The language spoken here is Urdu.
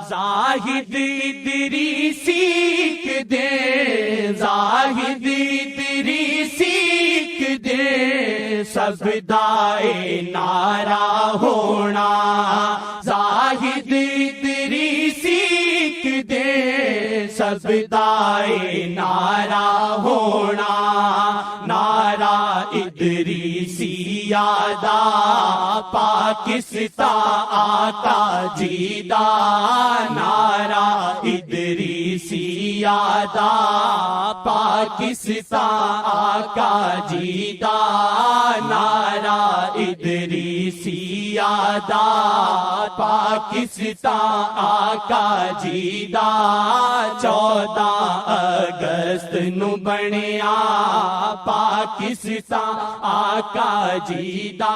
زاہد ادریسی کے دے، زاہد ادریسی کے دے، سب دائے نعرہ ہونا، زاہد ادریسی کے دے، سب دائے نعرہ ہونا، نعرہ ادریسی یادا پاکستان آقا جیدا، نعرہ ادریسی یادا پاکستان آقا جیدا، نعرہ ادریسی یادا پاکستان آقا جیدا، 14 اگست نو بنیا پاکستان آقا جیدا۔